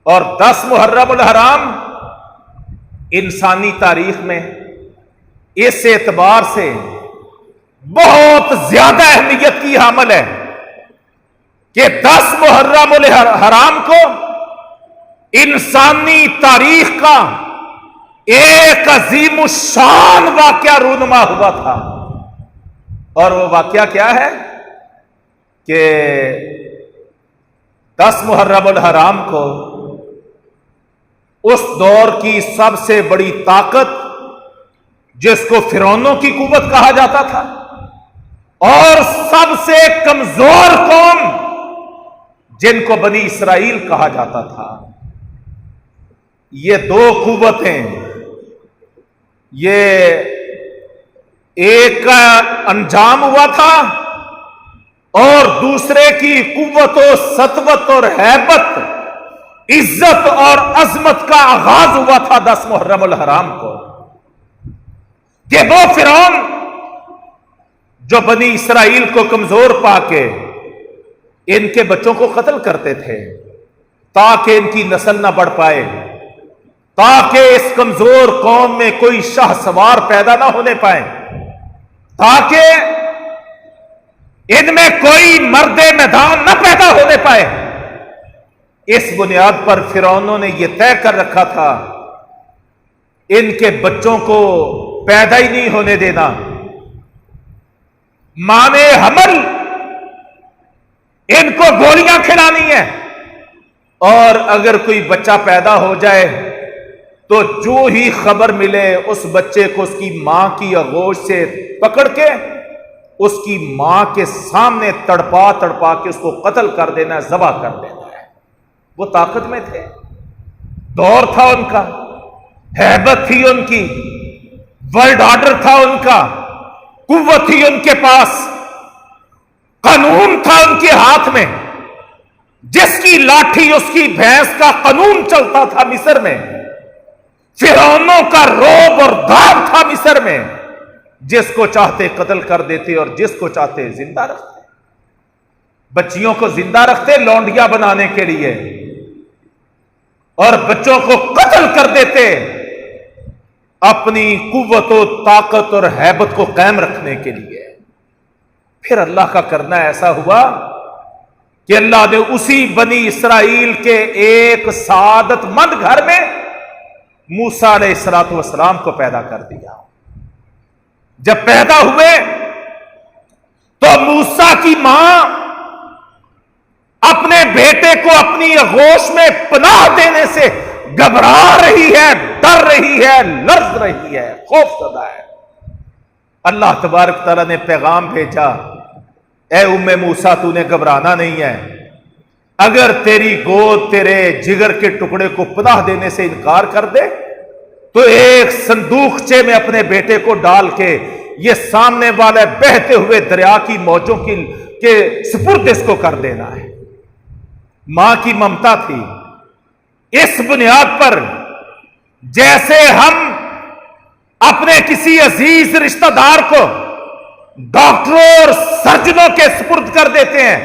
اور 10 محرم الحرام انسانی تاریخ میں اس اعتبار سے بہت زیادہ اہمیت کی حامل ہے کہ 10 محرم الحرام کو انسانی تاریخ کا ایک عظیم الشان واقعہ رونما ہوا تھا. اور وہ واقعہ کیا ہے کہ 10 محرم الحرام کو اس دور کی سب سے بڑی طاقت جس کو فرعونوں کی قوت کہا جاتا تھا اور سب سے کمزور قوم جن کو بنی اسرائیل کہا جاتا تھا، یہ دو قوتیں، یہ ایک کا انجام ہوا تھا اور دوسرے کی قوت و سطوت اور ہیبت، عزت اور عظمت کا آغاز ہوا تھا 10 محرم الحرام کو، کہ وہ فرعون جو بنی اسرائیل کو کمزور پا کے ان کے بچوں کو قتل کرتے تھے تاکہ ان کی نسل نہ بڑھ پائے، تاکہ اس کمزور قوم میں کوئی شاہ سوار پیدا نہ ہونے پائے، تاکہ ان میں کوئی مرد میدان نہ پیدا ہونے پائے. اس بنیاد پر فرعونوں نے یہ طے کر رکھا تھا ان کے بچوں کو پیدا ہی نہیں ہونے دینا، ماں نے حمل ان کو گولیاں کھلانی ہے، اور اگر کوئی بچہ پیدا ہو جائے تو جو ہی خبر ملے اس بچے کو اس کی ماں کی آغوش سے پکڑ کے اس کی ماں کے سامنے تڑپا تڑپا کے اس کو قتل کر دینا ہے، ذبح کر دینا ہے. وہ طاقت میں تھے، دور تھا ان کا، ہیبت تھی ان کی، ورلڈ آرڈر تھا ان کا، قوت تھی ان کے پاس، قانون تھا ان کے ہاتھ میں. جس کی لاٹھی اس کی بھینس کا قانون چلتا تھا مصر میں. فرعونوں کا روب اور داغ تھا مصر میں، جس کو چاہتے قتل کر دیتے اور جس کو چاہتے زندہ رکھتے. بچیوں کو زندہ رکھتے لونڈیاں بنانے کے لیے اور بچوں کو قتل کر دیتے اپنی قوت و طاقت اور ہیبت کو قائم رکھنے کے لیے. پھر اللہ کا کرنا ایسا ہوا کہ اللہ نے اسی بنی اسرائیل کے ایک سعادت مند گھر میں موسیٰ علیہ السلام کو پیدا کر دیا. جب پیدا ہوئے تو موسیٰ کی ماں اپنے بیٹے کو اپنی آغوش میں پناہ دینے سے گھبرا رہی ہے، ڈر رہی ہے، لرز رہی ہے، خوف زدہ ہے. اللہ تبارک تعالیٰ نے پیغام بھیجا، اے ام موسیٰ تو نے گھبرانا نہیں ہے. اگر تیری گود تیرے جگر کے ٹکڑے کو پناہ دینے سے انکار کر دے تو ایک صندوقچے میں اپنے بیٹے کو ڈال کے یہ سامنے والے بہتے ہوئے دریا کی موجوں کے سپرد اس کو کر دینا ہے. ماں کی ممتا تھی. اس بنیاد پر جیسے ہم اپنے کسی عزیز رشتہ دار کو ڈاکٹروں اور سرجنوں کے سپرد کر دیتے ہیں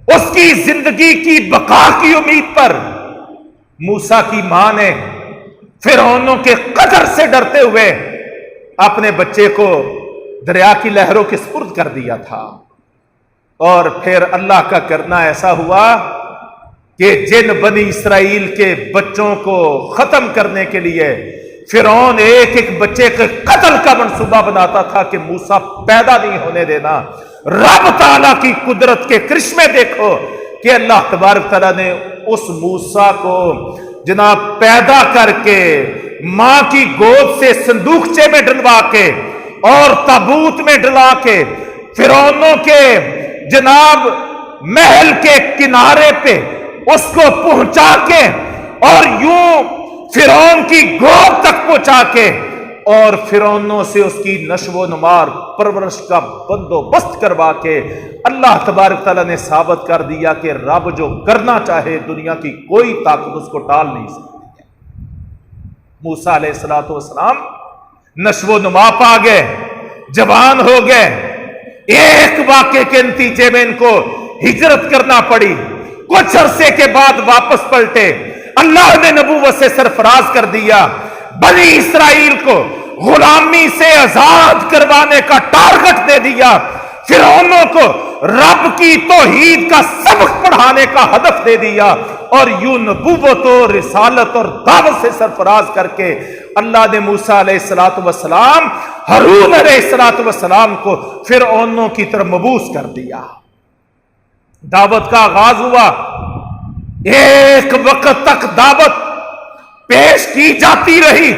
اس کی زندگی کی بقا کی امید پر، موسیٰ کی ماں نے فرعونوں کے قدر سے ڈرتے ہوئے اپنے بچے کو دریا کی لہروں کے سپرد کر دیا تھا. اور پھر اللہ کا کرنا ایسا ہوا کہ جن بنی اسرائیل کے بچوں کو ختم کرنے کے لیے فرعون ایک ایک بچے کے قتل کا منصوبہ بناتا تھا کہ موسیٰ پیدا نہیں ہونے دینا، رب تعالیٰ کی قدرت کے کرشمے دیکھو کہ اللہ تبارک تعالیٰ نے اس موسیٰ کو جناب پیدا کر کے ماں کی گود سے صندوقچے میں ڈلوا کے اور تابوت میں ڈلا کے فرعونوں کے جناب محل کے کنارے پہ اس کو پہنچا کے اور یوں فرعون کی گود تک پہنچا کے اور فرعونوں سے اس کی نشو و نمار پرورش کا بندوبست کروا کے اللہ تبارک تعالیٰ نے ثابت کر دیا کہ رب جو کرنا چاہے دنیا کی کوئی طاقت اس کو ٹال نہیں سکتی. موسیٰ علیہ السلام نشو و نما پا گئے، جوان ہو گئے. ایک واقعے کے نتیجے میں ان کو ہجرت کرنا پڑی. کچھ عرصے کے بعد واپس پلٹے، اللہ نے نبوت سے سرفراز کر دیا، بنی اسرائیل کو غلامی سے آزاد کروانے کا ٹارگٹ دے دیا، فرعونوں کو رب کی توحید کا سبق پڑھانے کا ہدف دے دیا، اور یوں نبوت اور رسالت اور دعوت سے سرفراز کر کے اللہ نے موسیٰ علیہ السلام، ہارون علیہ السلام کو فرعونوں کی طرف مبعوث کر دیا۔ دعوت کا آغاز ہوا، ایک وقت تک دعوت پیش کی جاتی رہی،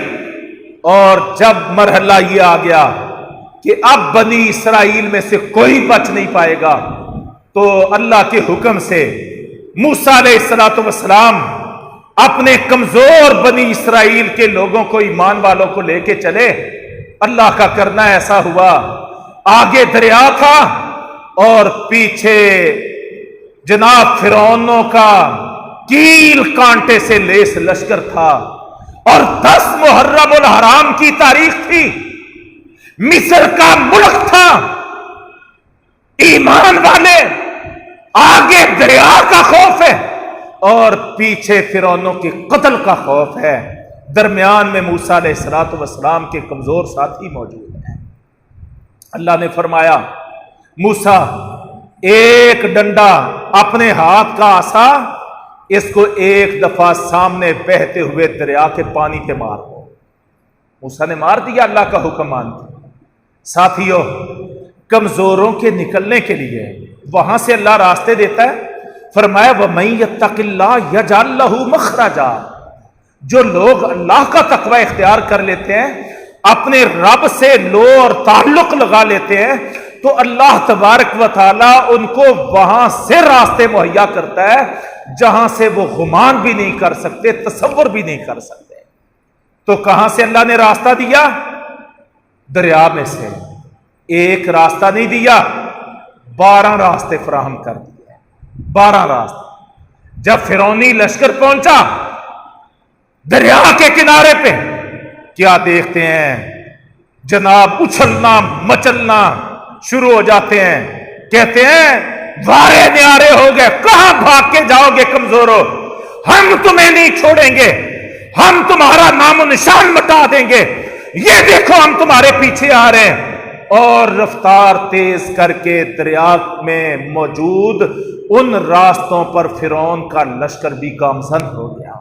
اور جب مرحلہ یہ آ گیا کہ اب بنی اسرائیل میں سے کوئی بچ نہیں پائے گا، تو اللہ کے حکم سے موسیٰ علیہ السلام اپنے کمزور بنی اسرائیل کے لوگوں کو، ایمان والوں کو لے کے چلے۔ اللہ کا کرنا ایسا ہوا، آگے دریا تھا اور پیچھے جناب فرعونوں کا کیل کانٹے سے لیس لشکر تھا، اور 10 محرم الحرام کی تاریخ تھی، مصر کا ملک تھا، ایمان والے، آگے دریا کا خوف ہے اور پیچھے فرعونوں کے قتل کا خوف ہے، درمیان میں موسیٰ علیہ السلام کے کمزور ساتھی موجود ہیں۔ اللہ نے فرمایا، موسیٰ ایک ڈنڈا اپنے ہاتھ کا عصا، اس کو ایک دفعہ سامنے بہتے ہوئے دریا کے پانی پہ مار دو۔ موسیٰ نے مار دیا، اللہ کا حکم مان دیا۔ ساتھیوں، کمزوروں کے نکلنے کے لیے وہاں سے اللہ راستے دیتا ہے۔ فرمایا وَمَن يَتَّقِ اللَّهَ يَجْعَل لَّهُ مَخْرَجًا، جو لوگ اللہ کا تقوی اختیار کر لیتے ہیں، اپنے رب سے لو اور تعلق لگا لیتے ہیں، تو اللہ تبارک و تعالی ان کو وہاں سے راستے مہیا کرتا ہے جہاں سے وہ گمان بھی نہیں کر سکتے، تصور بھی نہیں کر سکتے۔ تو کہاں سے اللہ نے راستہ دیا؟ دریا میں سے۔ ایک راستہ نہیں دیا، 12 راستے فراہم کر دیے، 12 راستے۔ جب فرعونی لشکر پہنچا دریا کے کنارے پہ، کیا دیکھتے ہیں؟ جناب اچھلنا مچلنا شروع ہو جاتے ہیں، کہتے ہیں وارے نیارے ہو گئے، کہاں بھاگ کے جاؤ گے کمزورو، ہم تمہیں نہیں چھوڑیں گے، ہم تمہارا نام و نشان مٹا دیں گے، یہ دیکھو ہم تمہارے پیچھے آ رہے ہیں۔ اور رفتار تیز کر کے دریا میں موجود ان راستوں پر فرعون کا لشکر بھی گامزن ہو گیا۔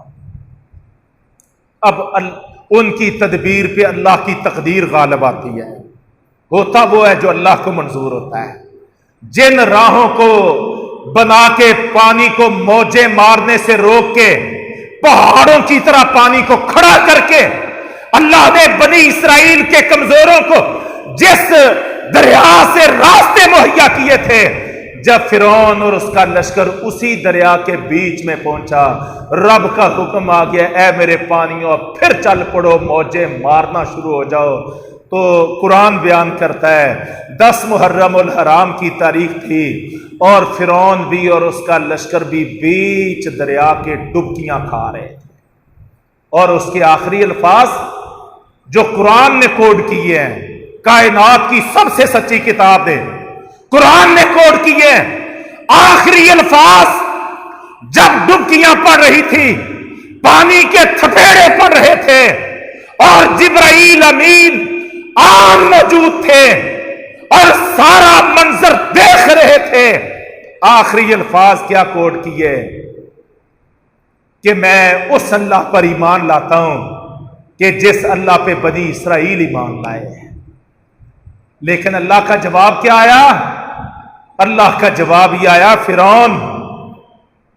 اب ان کی تدبیر پہ اللہ کی تقدیر غالب آتی ہے، ہوتا وہ ہے جو اللہ کو منظور ہوتا ہے۔ جن راہوں کو بنا کے پانی کو موجیں مارنے سے روک کے پہاڑوں کی طرح پانی کو کھڑا کر کے اللہ نے بنی اسرائیل کے کمزوروں کو جس دریا سے راستے مہیا کیے تھے، جب فرعون اور اس کا لشکر اسی دریا کے بیچ میں پہنچا، رب کا حکم آ گیا، اے میرے پانیوں پھر چل پڑو، موجیں مارنا شروع ہو جاؤ۔ تو قرآن بیان کرتا ہے 10 محرم الحرام کی تاریخ تھی، اور فرعون بھی اور اس کا لشکر بھی بیچ دریا کے ڈبکیاں کھا رہے تھے۔ اور اس کے آخری الفاظ جو قرآن نے کوڈ کیے ہیں، کائنات کی سب سے سچی کتاب ہے، قرآن نے کوڈ کیے ہیں، آخری الفاظ جب ڈبکیاں پڑ رہی تھی، پانی کے تھپیڑے پڑ رہے تھے، اور جبرائیل امین عام موجود تھے اور سارا منظر دیکھ رہے تھے، آخری الفاظ کیا کوڈ کیے کہ میں اس اللہ پر ایمان لاتا ہوں کہ جس اللہ پہ بنی اسرائیل ایمان لائے ہیں۔ لیکن اللہ کا جواب کیا آیا؟ اللہ کا جواب یہ آیا، فرعون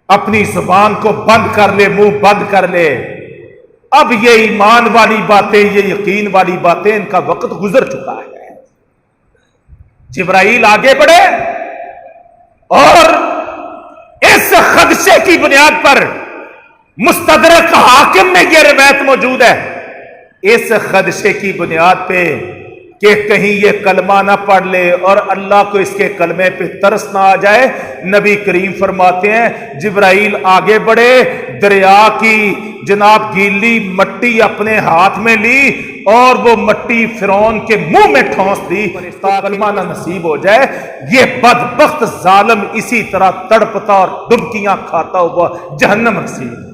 اپنی زبان کو بند کر لے، منہ بند کر لے، اب یہ ایمان والی باتیں، یہ یقین والی باتیں، ان کا وقت گزر چکا ہے۔ جبرائیل آگے بڑھے اور اس خدشے کی بنیاد پر مستدرک حاکم میں یہ روایت موجود ہے، اس خدشے کی بنیاد پہ کہ کہیں یہ کلمہ نہ پڑھ لے اور اللہ کو اس کے کلمے پہ ترس نہ آ جائے۔ نبی کریم فرماتے ہیں جبرائیل آگے بڑھے، دریا کی جناب گیلی مٹی اپنے ہاتھ میں لی اور وہ مٹی فرعون کے منہ میں ٹھونس دی تاکہ کلمہ نہ نصیب ہو جائے۔ یہ بدبخت ظالم اسی طرح تڑپتا اور ڈبکیاں کھاتا ہوا جہنم نصیب۔